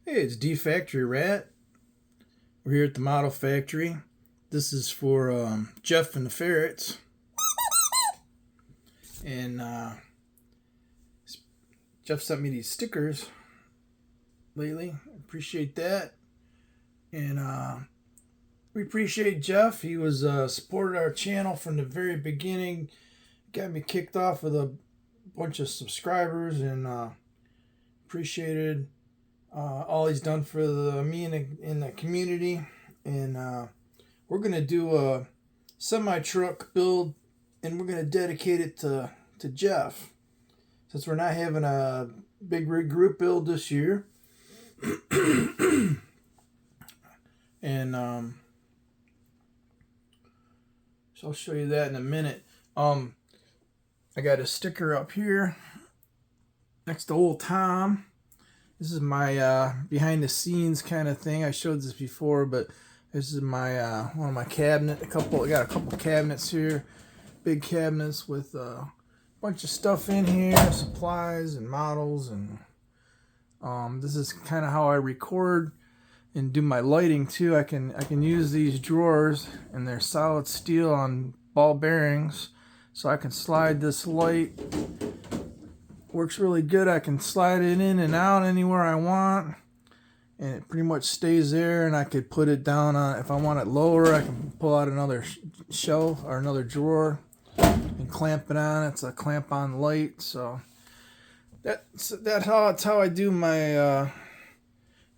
Hey, it's D Factory Rat. We're here at the model factory. This is for Jeff and the Ferrets. And Jeff sent me these stickers lately. Appreciate that. And we appreciate Jeff. He was supported our channel from the very beginning. Got me kicked off with a bunch of subscribers, and appreciated all he's done for me in the community. And we're gonna do a semi-truck build, and we're gonna dedicate it to Jeff, since we're not having a big rig group build this year. And so I'll show you that in a minute. I got a sticker up here next to old Tom. This is my behind the scenes kind of thing. I showed this before, but this is my one of my cabinet. I got a couple cabinets here, big cabinets with a bunch of stuff in here, supplies and models, and this is kind of how I record and do my lighting too. I can use these drawers, and they're solid steel on ball bearings, so I can slide this light. Works really good. I can slide it in and out anywhere I want, and it pretty much stays there. And I could put it down on, if I want it lower, I can pull out another shelf or another drawer and clamp it on. It's a clamp on light. So that's how I do my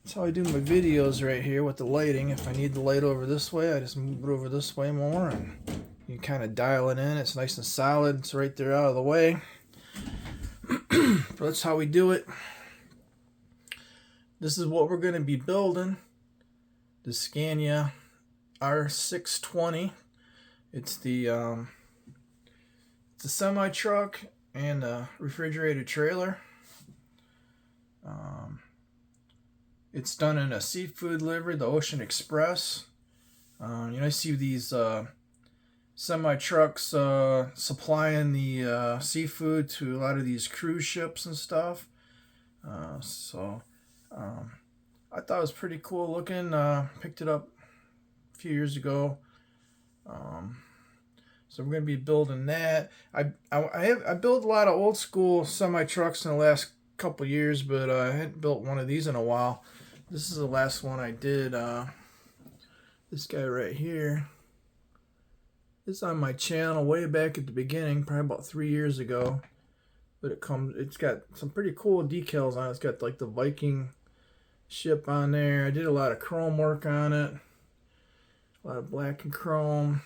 videos right here with the lighting. If I need the light over this way, I just move it over this way more, and you kind of dial it in. It's nice and solid. It's right there out of the way. So that's how we do it. This is what we're going to be building. The Scania R620. It's the semi-truck and a refrigerated trailer. It's done in a seafood livery, the Ocean Express. I see these semi-trucks supplying the seafood to a lot of these cruise ships and stuff. So I thought it was pretty cool looking. Picked it up a few years ago. So we're going to be building that. I built a lot of old school semi-trucks in the last couple years, but I hadn't built one of these in a while. This is the last one I did. This guy right here. It's on my channel way back at the beginning, probably about 3 years ago. But it's got some pretty cool decals on it. It's got like the Viking ship on there. I did a lot of chrome work on it. A lot of black and chrome.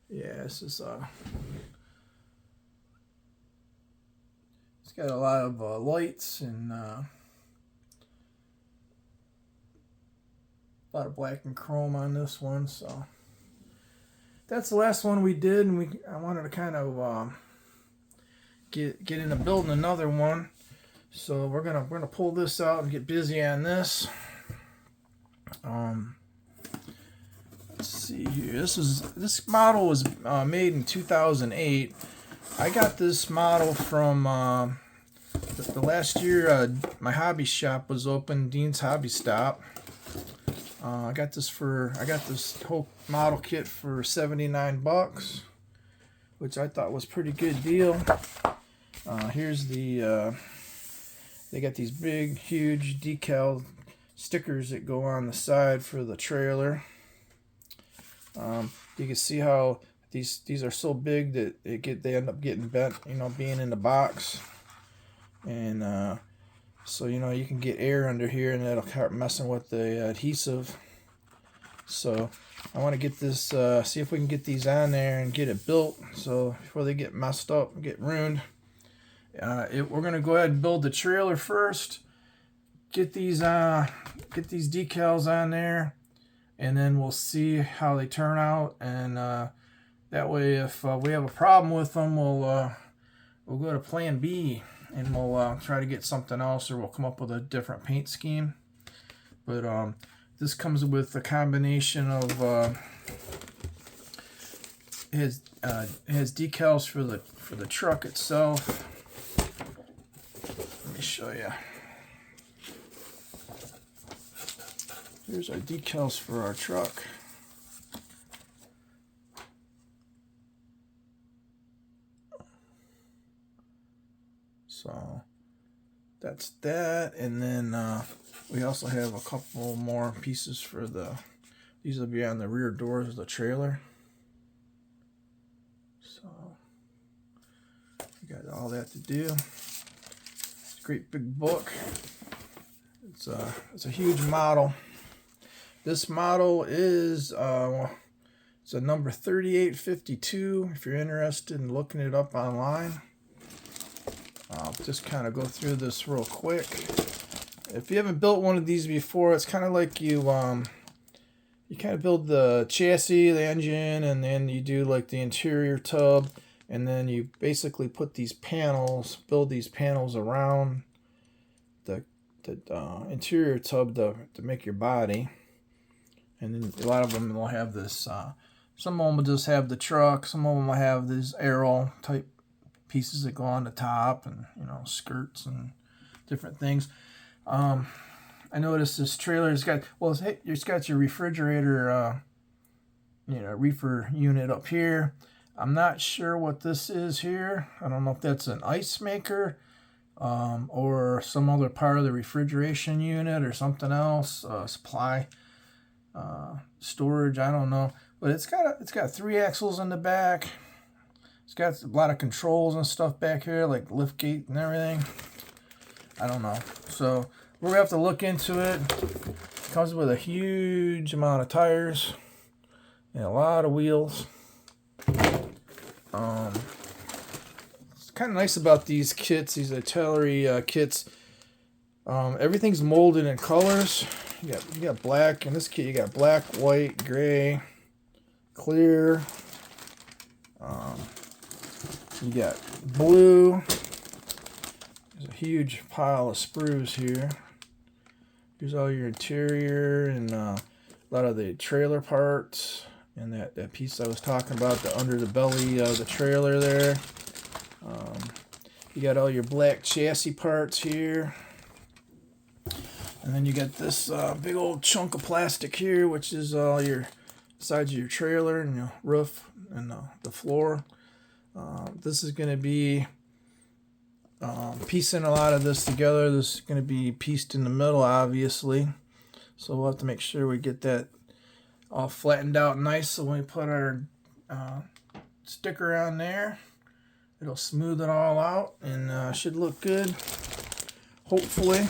Yeah, it's just it's got a lot of lights and a lot of black and chrome on this one. So that's the last one we did, and I wanted to kind of get into building another one. So we're gonna pull this out and get busy on this. Let's see here. This model was made in 2008. I got this model from the last year. My hobby shop was open, Dean's Hobby Stop. I got this whole model kit for $79, which I thought was a pretty good deal. Here's they got these big, huge decal stickers that go on the side for the trailer. You can see how these are so big that they end up getting bent, being in the box. And so you can get air under here, and that'll start messing with the adhesive. So I want to get this, see if we can get these on there and get it built, so before they get messed up and get ruined. We're gonna go ahead and build the trailer first. Get these decals on there, and then we'll see how they turn out. And that way, if we have a problem with them, we'll go to Plan B, and we'll try to get something else, or we'll come up with a different paint scheme. But this comes with a combination of it has decals for the truck itself. Let me show you. Here's our decals for our truck. So that's that, and then we also have a couple more pieces for these will be on the rear doors of the trailer. So we got all that to do. It's a great big book. It's a huge model. This model is it's a number 3852. If you're interested in looking it up online, I'll just kind of go through this real quick. If you haven't built one of these before, it's kind of like you kind of build the chassis, the engine, and then you do like the interior tub, and then you basically put these panels, build these panels around the interior tub to make your body. And then a lot of them will have this. Some of them will just have the truck. Some of them will have these arrow type pieces that go on the top, and skirts and different things. I noticed this trailer has got, well, it's got your refrigerator, reefer unit up here. I'm not sure what this is here. I don't know if that's an ice maker, or some other part of the refrigeration unit or something else, supply, storage. I don't know, but it's got 3 axles in the back. It's got a lot of controls and stuff back here, like lift gate and everything. I don't know. So we're going to have to look into it. It comes with a huge amount of tires and a lot of wheels. It's kind of nice about these kits, these artillery kits. Everything's molded in colors. You got black. In this kit, you got black, white, gray, clear. You got blue. There's a huge pile of sprues here. Here's all your interior and a lot of the trailer parts, and that piece I was talking about, the under the belly of the trailer there. You got all your black chassis parts here. And then you got this big old chunk of plastic here, which is all your sides of your trailer and your roof and the floor. This is going to be piecing a lot of this together. This is going to be pieced in the middle, obviously. So we'll have to make sure we get that all flattened out nice. So when we put our sticker on there, it'll smooth it all out and should look good, hopefully.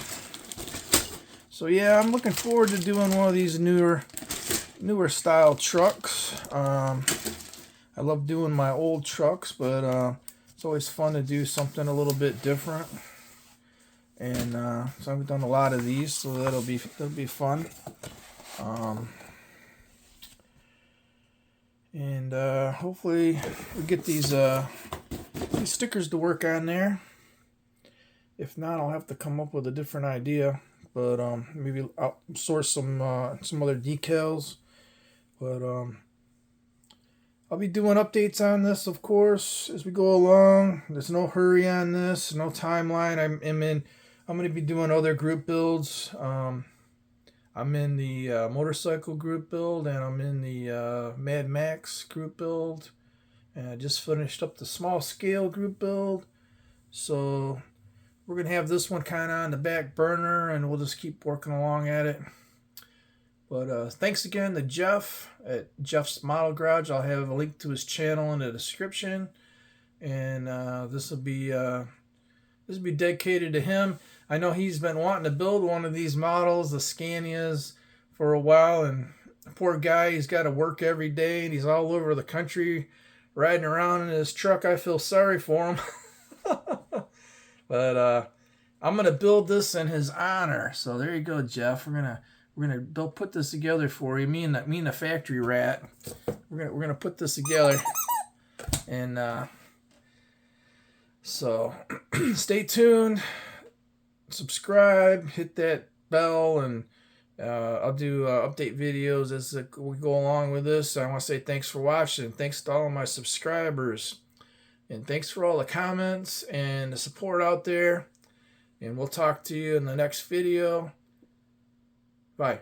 So yeah, I'm looking forward to doing one of these newer style trucks. I love doing my old trucks, but it's always fun to do something a little bit different. And so I've done a lot of these, so that'll be fun. And hopefully we get these stickers to work on there. If not, I'll have to come up with a different idea. But maybe I'll source some other decals. But I'll be doing updates on this, of course, as we go along. There's no hurry on this, no timeline. I'm going to be doing other group builds. I'm in the motorcycle group build, and I'm in the Mad Max group build. And I just finished up the small scale group build. So we're going to have this one kind of on the back burner, and we'll just keep working along at it. But thanks again to Jeff at Jeff's Model Garage. I'll have a link to his channel in the description. And this will be dedicated to him. I know he's been wanting to build one of these models, the Scanias, for a while. And the poor guy, he's got to work every day, and he's all over the country riding around in his truck. I feel sorry for him. But I'm gonna build this in his honor. So there you go, Jeff. We're gonna put this together for you. Me and the factory rat. We're gonna put this together. And so stay tuned. Subscribe. Hit that bell, and I'll do update videos as we go along with this. I want to say thanks for watching. Thanks to all of my subscribers. And thanks for all the comments and the support out there. And we'll talk to you in the next video. Bye.